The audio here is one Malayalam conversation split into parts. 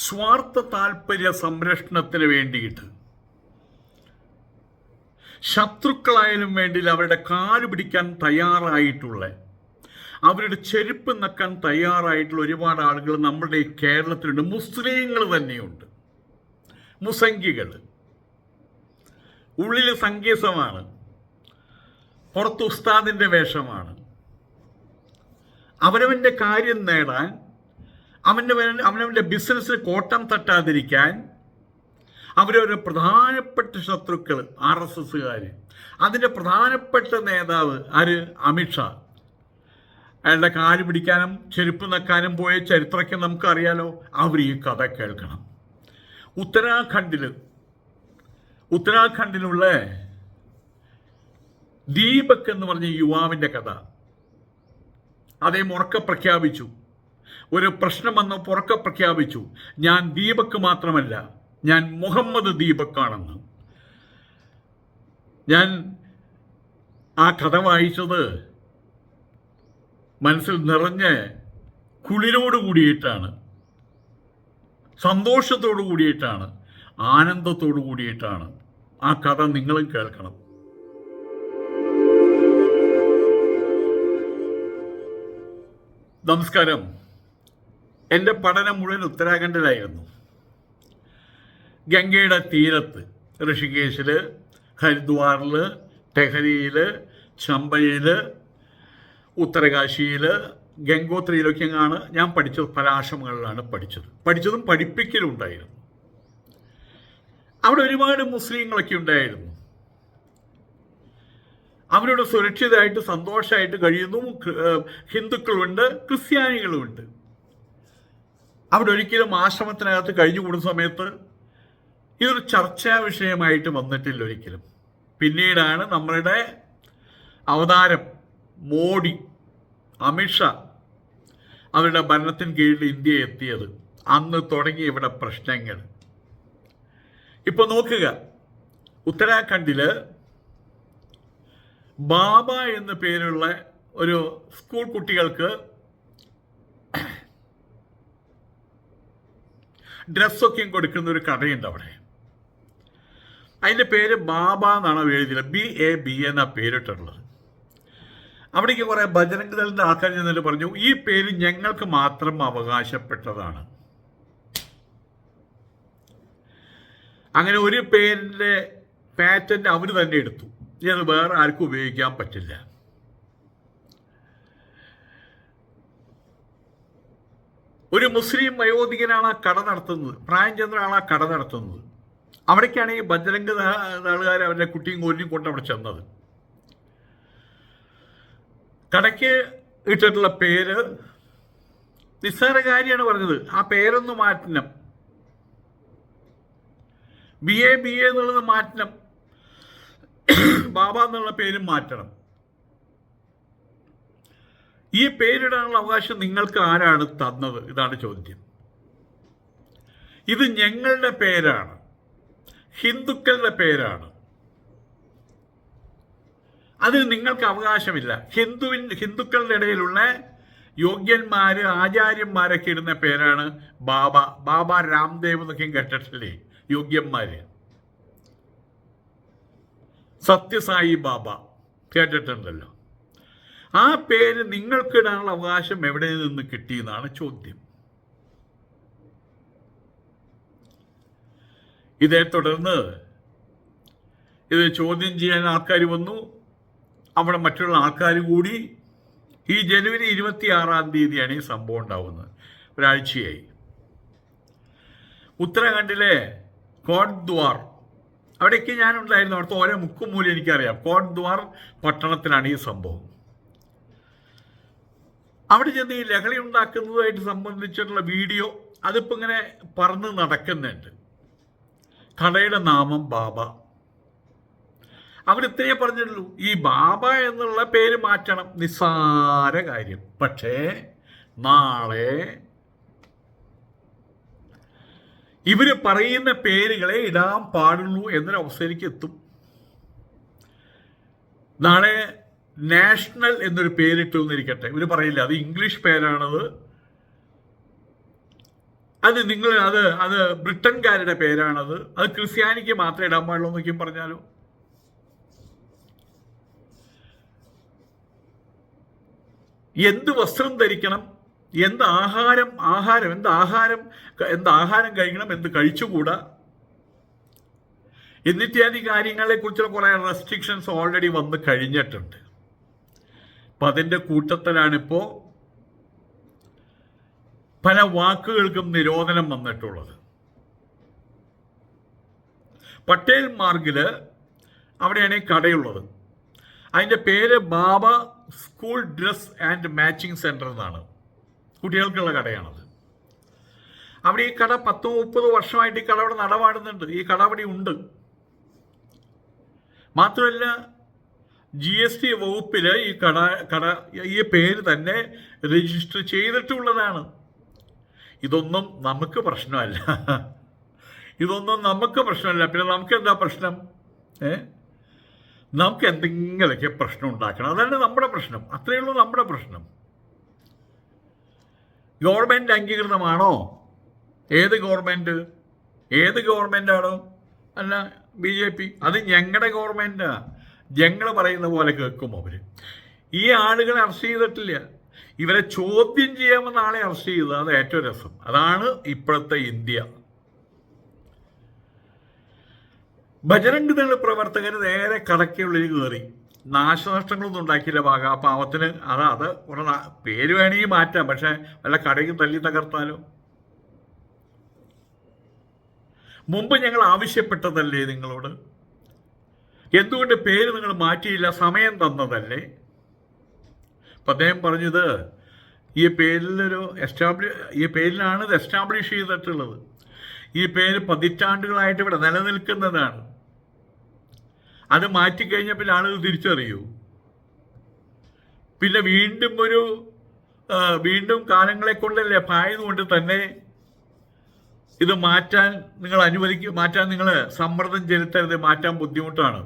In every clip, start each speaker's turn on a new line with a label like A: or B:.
A: സ്വാർത്ഥ താല്പര്യ സംരക്ഷണത്തിന് വേണ്ടിയിട്ട് ശത്രുക്കളായാലും വേണ്ടിയില്ല അവരുടെ കാല് പിടിക്കാൻ തയ്യാറായിട്ടുള്ള, അവരുടെ ചെരുപ്പ് നക്കാൻ തയ്യാറായിട്ടുള്ള ഒരുപാട് ആളുകൾ നമ്മുടെ ഈ കേരളത്തിലുണ്ട്. മുസ്ലിങ്ങൾ തന്നെയുണ്ട്. മുസംഗികൾ ഉള്ളിൽ സംഗീതമാണ്, പുറത്ത് ഉസ്താദിൻ്റെ വേഷമാണ്. അവനവൻ്റെ കാര്യം നേടാൻ, അവനവൻ്റെ ബിസിനസ്സിൽ കോട്ടം തട്ടാതിരിക്കാൻ അവരൊരു പ്രധാനപ്പെട്ട ശത്രുക്കൾ RSSകാർ. അതിൻ്റെ പ്രധാനപ്പെട്ട നേതാവ് ആര്? അമിത്ഷാ. അയാളുടെ കാല് പിടിക്കാനും ചെരുപ്പ് നക്കാനും പോയ ചരിത്രമൊക്കെ നമുക്കറിയാലോ. അവർ ഈ കഥ കേൾക്കണം. ഉത്തരാഖണ്ഡിലുള്ള ദീപക് എന്ന് പറഞ്ഞ യുവാവിൻ്റെ കഥ അദ്ദേഹം ഉറക്കെ പ്രഖ്യാപിച്ചു. ഒരു പ്രശ്നം വന്ന് ഉറക്കെ പ്രഖ്യാപിച്ചു, ഞാൻ ദീപക് മാത്രമല്ല, ഞാൻ മുഹമ്മദ് ദീപക്കാണെന്ന്. ഞാൻ ആ കഥ വായിച്ചത് മനസ്സിൽ നിറഞ്ഞ കുളിരോട് കൂടിയിട്ടാണ്, സന്തോഷത്തോടു കൂടിയിട്ടാണ്, ആനന്ദത്തോടു കൂടിയിട്ടാണ്. ആ കഥ നിങ്ങളും കേൾക്കണം. നമസ്കാരം. എൻ്റെ പഠനം മുഴുവൻ ഉത്തരാഖണ്ഡിലായിരുന്നു. ഗംഗയുടെ തീരത്ത് ഋഷികേശിൽ, ഹരിദ്വാറിൽ, ടെഹരിയിൽ, ചമ്പയിൽ, ഉത്തരകാശിയിൽ, ഗംഗോത്രിയിലൊക്കെയാണ് ഞാൻ പഠിച്ചത്. പല ആശ്രമങ്ങളിലാണ് പഠിച്ചതും പഠിപ്പിക്കലും ഉണ്ടായിരുന്നു. അവിടെ ഒരുപാട് മുസ്ലിങ്ങളൊക്കെ ഉണ്ടായിരുന്നു. അവരുടെ സുരക്ഷിതമായിട്ട് സന്തോഷമായിട്ട് കഴിയുന്നു. ഹിന്ദുക്കളുമുണ്ട്, ക്രിസ്ത്യാനികളുമുണ്ട്. അവിടെ ഒരിക്കലും ആശ്രമത്തിനകത്ത് കഴിഞ്ഞുകൂടുന്ന സമയത്ത് ഇതൊരു ചർച്ചാ വിഷയമായിട്ട് വന്നിട്ടില്ല ഒരിക്കലും. പിന്നീടാണ് നമ്മളുടെ അവതാരം മോഡി, അമിത്ഷാ അവരുടെ ഭരണത്തിന് കീഴിൽ ഇന്ത്യ എത്തിയത്. അന്ന് തുടങ്ങി ഇവിടെ പ്രശ്നങ്ങൾ. ഇപ്പോൾ നോക്കുക, ഉത്തരാഖണ്ഡിൽ ബാബ എന്ന പേരുള്ള ഒരു സ്കൂൾ കുട്ടികൾക്ക് ഡ്രസ്സൊക്കെയും കൊടുക്കുന്ന ഒരു കടയുണ്ട് അവിടെ. അതിൻ്റെ പേര് ബാബ എന്നാണ് എഴുതിയത്. BAB എന്നാണ് പേരിട്ടുള്ളത്. അവിടേക്ക് കുറേ ബജരംഗ് ദളിൻ്റെ ആൾക്കാർ ചെന്നിട്ട് പറഞ്ഞു, ഈ പേര് ഞങ്ങൾക്ക് മാത്രം അവകാശപ്പെട്ടതാണ്. അങ്ങനെ ഒരു പേരിൻ്റെ പാറ്റന്റ് അവർ തന്നെ എടുത്തു. ഇത് വേറെ ആർക്കും ഉപയോഗിക്കാൻ പറ്റില്ല. ഒരു മുസ്ലിം വയോധികനാണ് ആ കട നടത്തുന്നത്, പ്രായം ചെന്നൊരാളാണ് ആ കട നടത്തുന്നത്. അവിടേക്കാണ് ഈ ബജരംഗ് ദളുകാർ അവരുടെ കുട്ടിയും കോരിയും കൊണ്ട് അവിടെ ചെന്നത്. കടയ്ക്ക് ഇട്ടിട്ടുള്ള പേര് നിസ്സാര കാര്യമാണ് പറഞ്ഞത്. ആ പേരൊന്ന് മാറ്റണം, BAB എന്നുള്ളത് മാറ്റണം, ബാബ എന്നുള്ള പേരും മാറ്റണം. ഈ പേരിടാനുള്ള അവകാശം നിങ്ങൾക്ക് ആരാണ് തന്നത്? ഇതാണ് ചോദ്യം. ഇത് ഞങ്ങളുടെ പേരാണ്, ഹിന്ദുക്കളുടെ പേരാണ്. അതിന് നിങ്ങൾക്ക് അവകാശമില്ല. ഹിന്ദുക്കളുടെ ഇടയിലുള്ള യോഗ്യന്മാര്, ആചാര്യന്മാരൊക്കെ ഇടുന്ന പേരാണ് ബാബ രാംദേവ് എന്നൊക്കെയും കേട്ടിട്ടില്ലേ? യോഗ്യന്മാര്. സത്യസായി ബാബ കേട്ടിട്ടുണ്ടല്ലോ. ആ പേര് നിങ്ങൾക്കിടാനുള്ള അവകാശം എവിടെ നിന്ന് കിട്ടിയെന്നാണ് ചോദ്യം. ഇതേ തുടർന്ന് ഇത് ചോദ്യം ചെയ്യാൻ ആൾക്കാർ വന്നു. അവിടെ മറ്റുള്ള ആൾക്കാർ കൂടി. ഈ ജനുവരി 26-ാം തീയതിയാണ് ഈ സംഭവം ഉണ്ടാവുന്നത്. ഒരാഴ്ചയായി. ഉത്തരാഖണ്ഡിലെ കോട്ദ്വാർ, അവിടേക്ക് ഞാനുണ്ടായിരുന്നു. അവിടുത്തെ ഓരോ മുക്കുമൂലം എനിക്കറിയാം. കോട്ദ്വാർ പട്ടണത്തിലാണ് ഈ സംഭവം. അവിടെ ചെന്ന് ഈ ലഹളി ഉണ്ടാക്കുന്നതുമായിട്ട് സംബന്ധിച്ചിട്ടുള്ള വീഡിയോ അതിപ്പോൾ ഇങ്ങനെ പറന്ന് നടക്കുന്നുണ്ട്. കടയുടെ നാമം ബാബ. അവരിത്രയേ പറഞ്ഞുള്ളൂ, ഈ ബാബ എന്നുള്ള പേര് മാറ്റണം. നിസ്സാര കാര്യം. പക്ഷേ നാളെ ഇവർ പറയുന്ന പേരുകളെ ഇടാൻ പാടുള്ളൂ എന്നൊരവസ്ഥയിലേക്ക് എത്തും. നാളെ നാഷണൽ എന്നൊരു പേരിട്ടു എന്നിരിക്കട്ടെ, ഇവർ പറയില്ല അത് ഇംഗ്ലീഷ് പേരാണത്, അത് നിങ്ങൾ അത് ബ്രിട്ടൻകാരുടെ പേരാണത്, അത് ക്രിസ്ത്യാനിക്ക് മാത്രമേ ഇടാൻ പാടുള്ളൂ എന്നൊക്കെയും പറഞ്ഞാലോ. എന്ത് വസ്ത്രം ധരിക്കണം, എന്ത് ആഹാരം കഴിക്കണം, എന്ത് കഴിച്ചുകൂടാ എന്നിത്യാദി കാര്യങ്ങളെ കുറിച്ചുള്ള കുറെ റെസ്ട്രിക്ഷൻസ് ഓൾറെഡി വന്ന് കഴിഞ്ഞിട്ടുണ്ട്. അപ്പൊ അതിൻ്റെ കൂട്ടത്തിലാണിപ്പോ പല വാക്കുകൾക്കും നിരോധനം വന്നിട്ടുള്ളത്. പട്ടേൽ മാർഗില് അവിടെയാണ് ഈ കടയുള്ളത്. അതിൻ്റെ പേര് Baba school dress and matching centre എന്നാണ്. കുട്ടികൾക്കുള്ള കടയാണത്. അവിടെ ഈ കട 10-30 വർഷമായിട്ട് ഈ കട അവിടെ നടപാടുന്നുണ്ട്. ഈ കട അവിടെ ഉണ്ട്. മാത്രമല്ല GST വകുപ്പിൽ ഈ പേര് തന്നെ രജിസ്റ്റർ ചെയ്തിട്ടുള്ളതാണ്. ഇതൊന്നും നമുക്ക് പ്രശ്നമല്ല. പിന്നെ നമുക്ക് എന്താ പ്രശ്നം? നമുക്ക് എന്തെങ്കിലുമൊക്കെ പ്രശ്നം ഉണ്ടാക്കണം. അതല്ല നമ്മുടെ പ്രശ്നം. അത്രയേ ഉള്ളൂ നമ്മുടെ പ്രശ്നം. ഗവൺമെൻറ് അംഗീകൃതമാണോ? ഏത് ഗവൺമെൻറ്റാണോ? അല്ല BJP. അത് ഞങ്ങളുടെ ഗവൺമെൻറ്റാ. ഞങ്ങൾ പറയുന്ന പോലെ കേൾക്കും അവർ. ഈ ആളുകളെ അറസ്റ്റ് ചെയ്തിട്ടില്ല. ഇവരെ ചോദ്യം ചെയ്യാമെന്ന ആളെ അറസ്റ്റ് ചെയ്തത്. അത് ഏറ്റവും രസം. അതാണ് ഇപ്പോഴത്തെ ഇന്ത്യ. ബജരംഗ് ദൾ പ്രവർത്തകർ നേരെ കടയ്ക്കുള്ളിൽ കയറി. നാശനഷ്ടങ്ങളൊന്നും ഉണ്ടാക്കിയില്ല പാവത്തിന്. അത് പേര് വേണമെങ്കിൽ മാറ്റാം, പക്ഷെ വല്ല കടയ്ക്ക് തല്ലി തകർത്താലോ. മുമ്പ് ഞങ്ങൾ ആവശ്യപ്പെട്ടതല്ലേ നിങ്ങളോട്? എന്തുകൊണ്ട് പേര് നിങ്ങൾ മാറ്റിയില്ല? സമയം തന്നതല്ലേ? അപ്പം അദ്ദേഹം പറഞ്ഞത് ഈ പേരിലാണ് ഇത് എസ്റ്റാബ്ലിഷ് ചെയ്തിട്ടുള്ളത്. ഈ പേര് പതിറ്റാണ്ടുകളായിട്ട് ഇവിടെ നിലനിൽക്കുന്നതാണ്. അത് മാറ്റിക്കഴിഞ്ഞപ്പോൾ ആളുകൾ തിരിച്ചറിയൂ. പിന്നെ വീണ്ടും കാലങ്ങളെ കൊണ്ടല്ലേ ആയതുകൊണ്ട് തന്നെ ഇത് മാറ്റാൻ നിങ്ങൾ സമ്മർദ്ദം ചെലുത്തരുത്. മാറ്റാൻ ബുദ്ധിമുട്ടാണ്.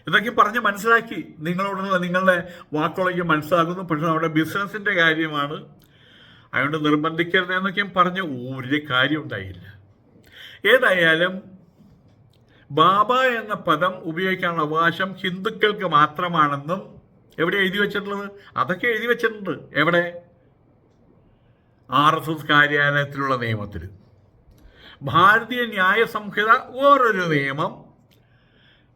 A: ഇതൊക്കെ പറഞ്ഞ് മനസ്സിലാക്കി. നിങ്ങളുടെ വാക്കുകളൊക്കെ മനസ്സിലാക്കുന്നു. പക്ഷെ നമ്മുടെ ബിസിനസിന്റെ കാര്യമാണ്, അതുകൊണ്ട് നിർബന്ധിക്കരുത് എന്നൊക്കെയും പറഞ്ഞ് ഒരു കാര്യം ഉണ്ടായില്ല. ഏതായാലും ബാബ എന്ന പദം ഉപയോഗിക്കാനുള്ള അവകാശം ഹിന്ദുക്കൾക്ക് മാത്രമാണെന്നും എവിടെ എഴുതി വെച്ചിട്ടുള്ളത്? അതൊക്കെ എഴുതി വെച്ചിട്ടുണ്ട്. എവിടെ? RSS കാര്യാലയത്തിലുള്ള നിയമത്തിൽ. ഭാരതീയ ന്യായ സംഹിത വേറൊരു നിയമം.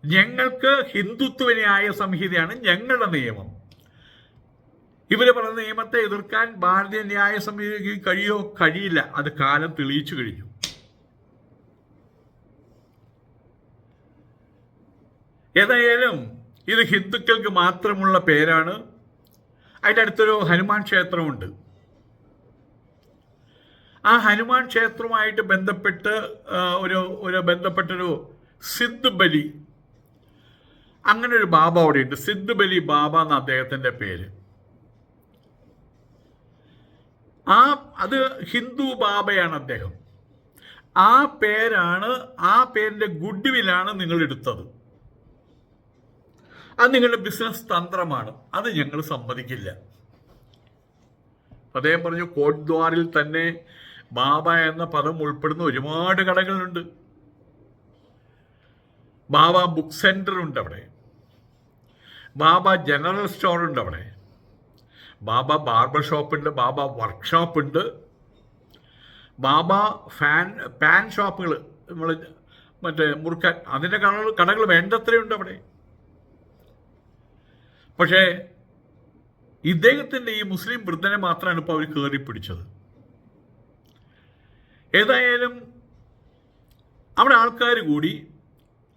A: ഞങ്ങൾക്ക് ഹിന്ദുത്വ ന്യായ സംഹിതയാണ് ഞങ്ങളുടെ നിയമം. ഇവര് പറഞ്ഞ നിയമത്തെ എതിർക്കാൻ ഭാരതീയ ന്യായ സംഹിതയ്ക്ക് കഴിയില്ല. അത് കാലം തെളിയിച്ചു കഴിഞ്ഞു. ഏതായാലും ഇത് ഹിന്ദുക്കൾക്ക് മാത്രമുള്ള പേരാണ്. അതിൻ്റെ അടുത്തൊരു ഹനുമാൻ ക്ഷേത്രമുണ്ട്. ആ ഹനുമാൻ ക്ഷേത്രവുമായിട്ട് ബന്ധപ്പെട്ടൊരു സിദ്ധ് ബലി, അങ്ങനെ ഒരു ബാബ അവിടെയുണ്ട്. സിദ്ധ് ബലി ബാബ എന്ന അദ്ദേഹത്തിൻ്റെ പേര്. അത് ഹിന്ദു ബാബയാണ് അദ്ദേഹം. ആ പേരിൻ്റെ ഗുഡ്വില്ലാണ് നിങ്ങൾ എടുത്തത്. അത് നിങ്ങളുടെ ബിസിനസ് തന്ത്രമാണ്. അത് ഞങ്ങൾ സമ്മതിക്കില്ല. അദ്ദേഹം പറഞ്ഞു, കോട്ട്ദ്വാറിൽ തന്നെ ബാബ എന്ന പദം ഉൾപ്പെടുന്ന ഒരുപാട് കടകളുണ്ട്. ബാബ ബുക്ക് സെന്റർ ഉണ്ട് അവിടെ, ബാബ ജനറൽ സ്റ്റോർ ഉണ്ട് അവിടെ, ബാബ ബാർബർ ഷോപ്പുണ്ട്, ബാബ വർക്ക്ഷോപ്പുണ്ട്, ബാബ പാൻ ഷോപ്പുകൾ, നമ്മൾ മറ്റേ മുറുക്കാൻ, അതിൻ്റെ കടകൾ വേണ്ടത്രയുണ്ട് അവിടെ. പക്ഷേ ഇദ്ദേഹത്തിൻ്റെ ഈ മുസ്ലിം വൃദ്ധനെ മാത്രമാണ് ഇപ്പോൾ അവർ കയറി പിടിച്ചത്. ഏതായാലും അവിടെ ആൾക്കാർ കൂടി.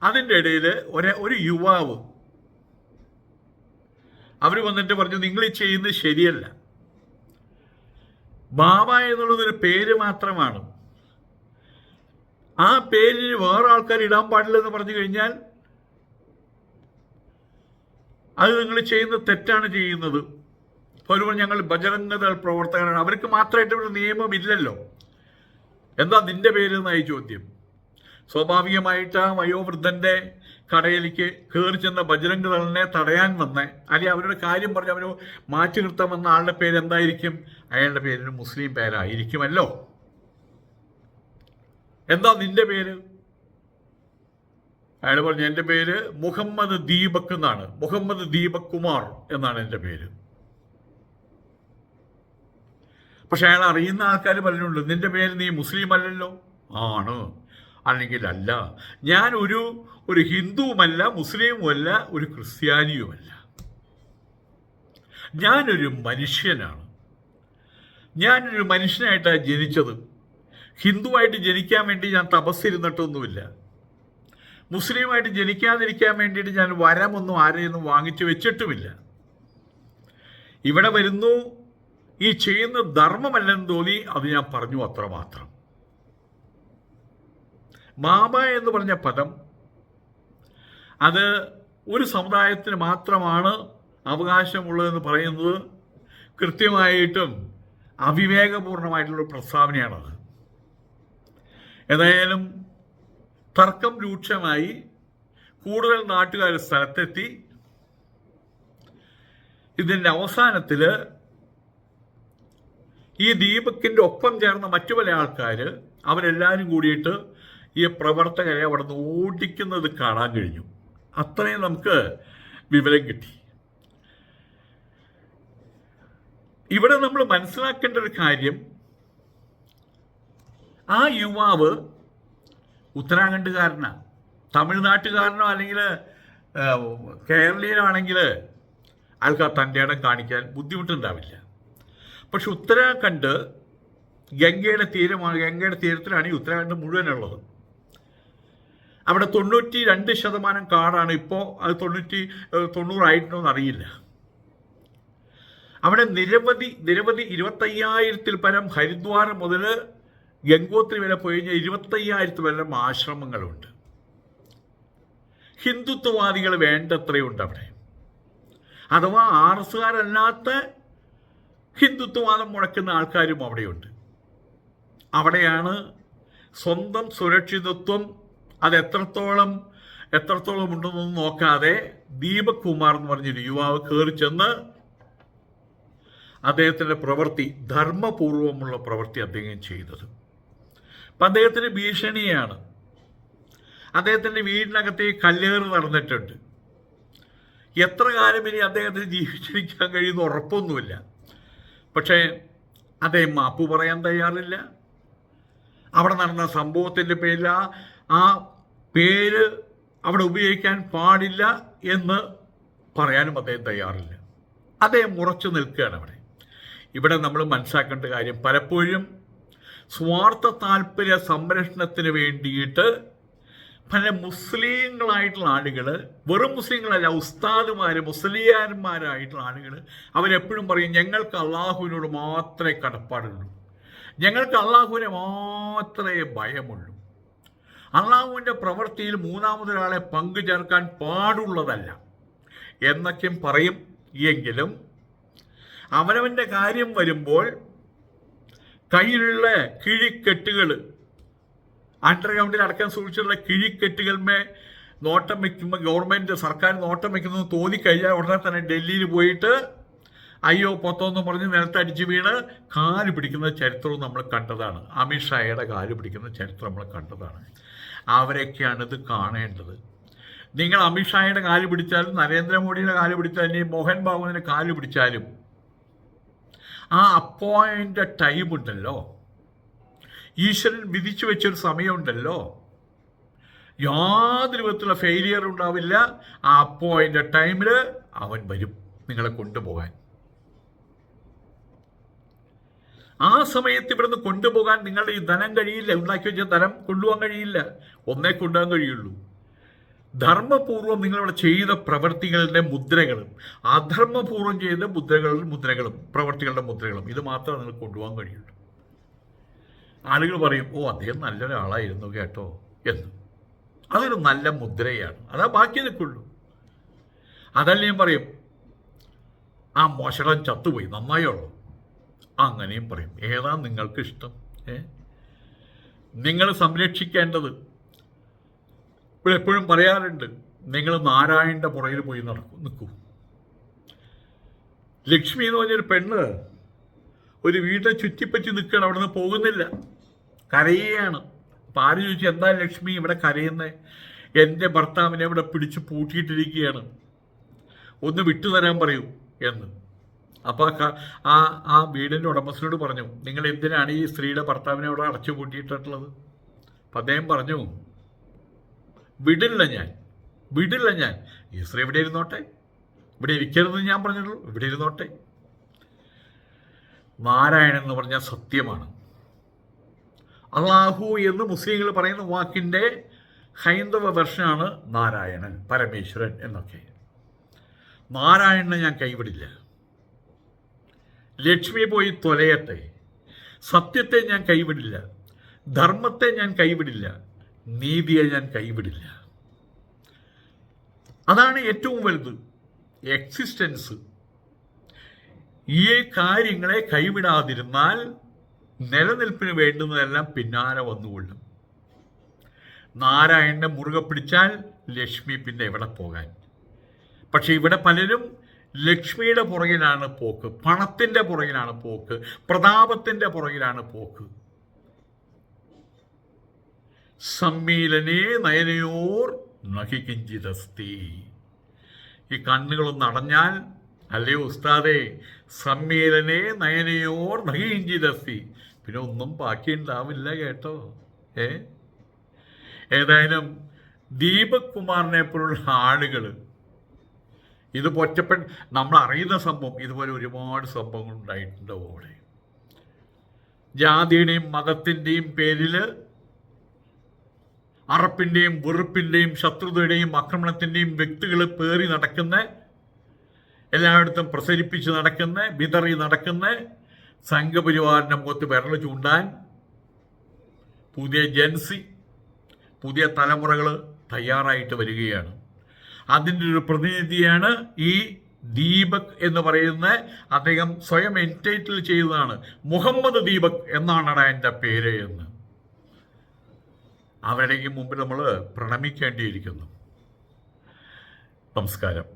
A: അതിൻ്റെ ഇടയിൽ ഒരു യുവാവ് അവർ വന്നിട്ട് പറഞ്ഞു, നിങ്ങൾ ഈ ചെയ്യുന്നത് ശരിയല്ല. ബാബ എന്നുള്ളതൊരു പേര് മാത്രമാണ്. ആ പേരിന് വേറെ ആൾക്കാർ ഇടാൻ പാടില്ലെന്ന് പറഞ്ഞു കഴിഞ്ഞാൽ അത് നിങ്ങൾ ചെയ്യുന്നത് തെറ്റാണ് ചെയ്യുന്നത്. ഒരുപാട് ഞങ്ങൾ ബജരംഗ് ദൾ പ്രവർത്തകരാണ്, അവർക്ക് മാത്രമായിട്ട് ഒരു നിയമമില്ലല്ലോ. എന്താ നിന്റെ പേര് എന്നായി ചോദ്യം. സ്വാഭാവികമായിട്ട് ആ വയോവൃദ്ധൻ്റെ കടയിലേക്ക് കയറി ചെന്ന ബജരംഗ് ദളിനെ തടയാൻ വന്ന, അല്ലെങ്കിൽ അവരുടെ കാര്യം പറഞ്ഞ് അവർ മാറ്റി നിർത്താൻ വന്ന ആളുടെ പേര് എന്തായിരിക്കും? അയാളുടെ പേര് മുസ്ലിം പേരായിരിക്കുമല്ലോ. എന്താ നിന്റെ പേര്? അയാൾ പറഞ്ഞു, എൻ്റെ പേര് മുഹമ്മദ് ദീപക് എന്നാണ്, മുഹമ്മദ് ദീപക് കുമാർ എന്നാണ് എൻ്റെ പേര്. പക്ഷെ അയാൾ അറിയുന്ന ആൾക്കാർ പറഞ്ഞിട്ടുണ്ട്, നിന്റെ പേര് നീ മുസ്ലിം അല്ലല്ലോ. ആണ്, അല്ലെങ്കിൽ അല്ല, ഞാൻ ഒരു ഹിന്ദുവുമല്ല, മുസ്ലിമുമല്ല, ഒരു ക്രിസ്ത്യാനിയുമല്ല, ഞാനൊരു മനുഷ്യനാണ്. ഞാനൊരു മനുഷ്യനായിട്ടാണ് ജനിച്ചത്. ഹിന്ദുവായിട്ട് ജനിക്കാൻ വേണ്ടി ഞാൻ തപസ്സിരുന്നിട്ടൊന്നുമില്ല. മുസ്ലിമായിട്ട് ജനിക്കാതിരിക്കാൻ വേണ്ടിയിട്ട് ഞാൻ വരമൊന്നും ആരെയൊന്നും വാങ്ങിച്ചു വെച്ചിട്ടുമില്ല. ഇവിടെ വരുന്നു, ഈ ചെയ്യുന്ന ധർമ്മമല്ലെന്ന് തോന്നി, അത് ഞാൻ പറഞ്ഞു, അത്രമാത്രം. ബാബ എന്ന് പറഞ്ഞ പദം അത് ഒരു സമുദായത്തിന് മാത്രമാണ് അവകാശമുള്ളതെന്ന് പറയുന്നത് കൃത്യമായിട്ടും അവിവേകപൂർണമായിട്ടുള്ള പ്രസ്താവനയാണത്. ഏതായാലും തർക്കം രൂക്ഷമായി, കൂടുതൽ നാട്ടുകാർ സ്ഥലത്തെത്തി. ഇതിൻ്റെ അവസാനത്തിൽ ഈ ദീപക്കിൻ്റെ ഒപ്പം ചേർന്ന മറ്റു പല ആൾക്കാർ അവരെല്ലാവരും കൂടിയിട്ട് ഈ പ്രവർത്തകരെ അവിടെ നിന്ന് ഓടിക്കുന്നത് കാണാൻ കഴിഞ്ഞു. അത്രയും നമുക്ക് വിവരം കിട്ടി. ഇവിടെ നമ്മൾ മനസ്സിലാക്കേണ്ട ഒരു കാര്യം, ആ യുവാവ് ഉത്തരാഖണ്ഡുകാരനാണ്. തമിഴ്നാട്ടുകാരനോ അല്ലെങ്കിൽ കേരളീയനാണെങ്കിൽ ആൾക്കാർ തൻ്റെ ഇടം കാണിക്കാൻ ബുദ്ധിമുട്ടുണ്ടാവില്ല. പക്ഷെ ഉത്തരാഖണ്ഡ് ഗംഗയുടെ തീരമാണ്, ഗംഗയുടെ തീരത്തിലാണ് ഈ ഉത്തരാഖണ്ഡ് മുഴുവനുള്ളത്. അവിടെ 92% കാടാണ്. ഇപ്പോൾ അത് 90 അറിയില്ല. അവിടെ നിരവധി 25,000-ൽ പരം ഹരിദ്വാർ മുതൽ ഗംഗോത്രി വരെ പോയി കഴിഞ്ഞാൽ 25,000 പരം ആശ്രമങ്ങളുണ്ട്. ഹിന്ദുത്വവാദികൾ വേണ്ടത്രയുണ്ട് അവിടെ. അഥവാ ആർഎസ്കാരല്ലാത്ത ഹിന്ദുത്വവാദം മുഴക്കുന്ന ആൾക്കാരും അവിടെയുണ്ട്. അവിടെയാണ് സ്വന്തം സുരക്ഷിതത്വം അത് എത്രത്തോളം ഉണ്ടെന്നൊന്നും നോക്കാതെ ദീപക് കുമാർ എന്ന് പറഞ്ഞൊരു യുവാവ് കയറി ചെന്ന് അദ്ദേഹത്തിൻ്റെ പ്രവൃത്തി, ധർമ്മപൂർവമുള്ള പ്രവൃത്തി അദ്ദേഹം ചെയ്തത്. അപ്പം അദ്ദേഹത്തിന് ഭീഷണിയാണ്. അദ്ദേഹത്തിൻ്റെ വീടിനകത്തേക്ക് കല്ലേറ് നടന്നിട്ടുണ്ട്. എത്ര കാലം ഇനി അദ്ദേഹത്തിന് ജീവിച്ചിരിക്കാൻ കഴിയുന്ന ഉറപ്പൊന്നുമില്ല. പക്ഷേ അദ്ദേഹം മാപ്പ് പറയാൻ തയ്യാറില്ല. അവിടെ നടന്ന സംഭവത്തിൻ്റെ പേരിൽ ആ പേര് അവിടെ ഉപയോഗിക്കാൻ പാടില്ല എന്ന് പറയാനും അദ്ദേഹം തയ്യാറില്ല. അദ്ദേഹം ഉറച്ചു നിൽക്കുകയാണ് അവിടെ. ഇവിടെ നമ്മൾ മനസ്സിലാക്കേണ്ട കാര്യം, പലപ്പോഴും സ്വാർത്ഥ താല്പര്യ സംരക്ഷണത്തിന് വേണ്ടിയിട്ട് പല മുസ്ലിങ്ങളായിട്ടുള്ള ആളുകൾ, വെറും മുസ്ലിങ്ങളല്ല, ഉസ്താദുമാർ, മുസ്ലിയാന്മാരായിട്ടുള്ള ആളുകൾ അവരെപ്പോഴും പറയും, ഞങ്ങൾക്ക് അള്ളാഹുവിനോട് മാത്രമേ കടപ്പാടുള്ളൂ, ഞങ്ങൾക്ക് അള്ളാഹുവിനെ മാത്രമേ ഭയമുള്ളൂ, അള്ളാഹുവിൻ്റെ പ്രവൃത്തിയിൽ മൂന്നാമതൊരാളെ പങ്കു ചേർക്കാൻ പാടുള്ളതല്ല എന്നൊക്കെയും പറയും. എങ്കിലും അവനവൻ്റെ കാര്യം വരുമ്പോൾ കയ്യിലുള്ള കിഴിക്കെട്ടുകൾ, അണ്ടർഗ്രൗണ്ടിൽ അടക്കം സൂക്ഷിച്ചുള്ള കിഴിക്കെട്ടുകളിന്മേ നോട്ടം വയ്ക്കുമ്പോൾ, ഗവൺമെൻറ് സർക്കാർ നോട്ടം വയ്ക്കുന്നത് തോന്നിക്കഴിഞ്ഞാൽ ഉടനെ തന്നെ ഡൽഹിയിൽ പോയിട്ട് അയ്യോ പൊത്തോന്ന് പറഞ്ഞ് നിലത്തടിച്ച് വീണ് കാല് പിടിക്കുന്ന ചരിത്രവും നമ്മൾ കണ്ടതാണ്. അമിത്ഷായുടെ കാല് പിടിക്കുന്ന ചരിത്രം നമ്മൾ കണ്ടതാണ്. അവരൊക്കെയാണ് ഇത് കാണേണ്ടത്. നിങ്ങൾ അമിത്ഷായുടെ കാല് പിടിച്ചാലും നരേന്ദ്രമോദിയുടെ കാല് പിടിച്ചാലും മോഹൻ ബാബുവിൻ്റെ കാല് പിടിച്ചാലും ആ അപ്പോയിൻ്റ് ടൈം ഉണ്ടല്ലോ, ഈശ്വരൻ വിധിച്ചു വെച്ചൊരു സമയമുണ്ടല്ലോ, യാതൊരു വിധത്തിലുള്ള ഫെയിലിയർ ഉണ്ടാവില്ല. ആ അപ്പോയിൻ്റ് ടൈമിൽ അവൻ വരും നിങ്ങളെ കൊണ്ടുപോകാൻ. ആ സമയത്ത് ഇവിടുന്ന് കൊണ്ടുപോകാൻ നിങ്ങളുടെ ഈ ധനം കഴിയില്ല, ഉണ്ടാക്കി വെച്ച ധനം കൊണ്ടുപോകാൻ കഴിയില്ല. ഒന്നേ കൊണ്ടുപോകാൻ കഴിയുള്ളൂ, ധർമ്മപൂർവ്വം നിങ്ങളിവിടെ ചെയ്ത പ്രവൃത്തികളുടെ മുദ്രകളും അധർമ്മപൂർവ്വം ചെയ്ത മുദ്രകളും പ്രവൃത്തികളുടെ മുദ്രകളും, ഇത് മാത്രമേ നിങ്ങൾക്ക് കൊണ്ടുപോകാൻ കഴിയുള്ളൂ. ആളുകൾ പറയും, ഓ അദ്ദേഹം നല്ലൊരാളായിരുന്നു കേട്ടോ എന്ന്. അതൊരു നല്ല മുദ്രയാണ്, അതാ ബാക്കി നിൽക്കുള്ളൂ. അതല്ല ഞാൻ പറയും, ആ മോശം ചത്തുപോയി, നന്നായുള്ളൂ, അങ്ങനെയും പറയും. ഏതാ നിങ്ങൾക്ക് ഇഷ്ടം? നിങ്ങൾ സംരക്ഷിക്കേണ്ടത്, ഇവിടെ എപ്പോഴും പറയാറുണ്ട്, നിങ്ങൾ നാരായണൻ്റെ പുറകിൽ പോയി നിൽക്കൂ. ലക്ഷ്മി എന്ന് പറഞ്ഞൊരു പെണ്ണ് ഒരു വീട്ടെ ചുറ്റിപ്പറ്റി നിൽക്കുകയാണ്, അവിടെ നിന്ന് പോകുന്നില്ല, കരയുകയാണ്. അപ്പം ആര് ചോദിച്ചു, എന്താ ലക്ഷ്മി ഇവിടെ കരയുന്നത്? എൻ്റെ ഭർത്താവിനെ ഇവിടെ പിടിച്ച് പൂട്ടിയിട്ടിരിക്കുകയാണ്, ഒന്ന് വിട്ടുതരാൻ പറയൂ എന്ന്. അപ്പോൾ ആ വീടിൻ്റെ ഉടമസ്ഥനോട് പറഞ്ഞു, നിങ്ങൾ എന്തിനാണ് ഈ സ്ത്രീയുടെ ഭർത്താവിനെ അവിടെ അടച്ചു പൂട്ടിയിട്ടുള്ളത്? അപ്പം അദ്ദേഹം പറഞ്ഞു, വിടില്ല ഞാൻ. ഈ സ്ത്രീ ഇവിടെ ഇരുന്നോട്ടെ, ഇവിടെ ഇരിക്കരുതെന്ന് ഞാൻ പറഞ്ഞുള്ളൂ, ഇവിടെ ഇരുന്നോട്ടെ. നാരായണൻ എന്ന് പറഞ്ഞാൽ സത്യമാണ്. അള്ളാഹു എന്ന് മുസ്ലിങ്ങൾ പറയുന്ന വാക്കിൻ്റെ ഹൈന്ദവ വെർഷനാണ് നാരായണൻ, പരമേശ്വരൻ എന്നൊക്കെ. നാരായണനെ ഞാൻ കൈവിടില്ല. ലക്ഷ്മി പോയി തൊലയട്ടെ. സത്യത്തെ ഞാൻ കൈവിടില്ല, ധർമ്മത്തെ ഞാൻ കൈവിടില്ല, നീതിയെ ഞാൻ കൈവിടില്ല. അതാണ് ഏറ്റവും വലുത്, എക്സിസ്റ്റൻസ്. ഈ കാര്യങ്ങളെ കൈവിടാതിരുന്നാൽ നിലനിൽപ്പിന് വേണ്ടുന്നതെല്ലാം പിന്നാലെ വന്നുകൊള്ളും. നാരായണനെ മുറുകെ പിടിച്ചാൽ ലക്ഷ്മി പിന്നെ എവിടെ പോകാൻ? പക്ഷെ ഇവിടെ പലരും ലക്ഷ്മിയുടെ പുറകിലാണ് പോക്ക്, പണത്തിൻ്റെ പുറകിലാണ് പോക്ക്, പ്രതാപത്തിൻ്റെ പുറകിലാണ് പോക്ക്. സമ്മീലനേ നയനയോർ നഹി കിഞ്ചിതസ്തി. ഈ കണ്ണുകളൊന്ന് അടഞ്ഞാൽ, അല്ലയോ ഉസ്താദേ, സമ്മീലനേ നയനയോർ നഹി കിഞ്ചിതസ്തി, പിന്നെ ഒന്നും ബാക്കിയുണ്ടാവില്ല കേട്ടോ. ഏതായാലും ദീപക് കുമാറിനെ പോലുള്ള ആളുകൾ ഇത് നമ്മൾ അറിയുന്ന സംഭവം, ഇതുപോലെ ഒരുപാട് സംഭവങ്ങൾ ഉണ്ടായിട്ടുണ്ട്. അവിടെ ജാതിയുടെയും മതത്തിൻ്റെയും പേരിൽ അറപ്പിൻ്റെയും വെറുപ്പിൻ്റെയും ശത്രുതയുടെയും ആക്രമണത്തിൻ്റെയും വ്യക്തികൾ പേറി നടക്കുന്ന, എല്ലായിടത്തും പ്രസരിപ്പിച്ച് നടക്കുന്ന, വിതറി നടക്കുന്ന സംഘപരിവാറിൻ്റെ മുഖത്ത് വിരൽ ചൂണ്ടാൻ പുതിയ ജൻസി, പുതിയ തലമുറകൾ തയ്യാറായിട്ട് വരികയാണ്. അതിൻ്റെ ഒരു പ്രതിനിധിയാണ് ഈ ദീപക് എന്ന് പറയുന്ന, അദ്ദേഹം സ്വയം എൻടൈറ്റിൽ ചെയ്തതാണ്, മുഹമ്മദ് ദീപക് എന്നാണ് എൻ്റെ പേര് എന്ന്. അവരുടെയും മുമ്പിൽ നമ്മൾ പ്രണമിക്കേണ്ടിയിരിക്കുന്നു. നമസ്കാരം.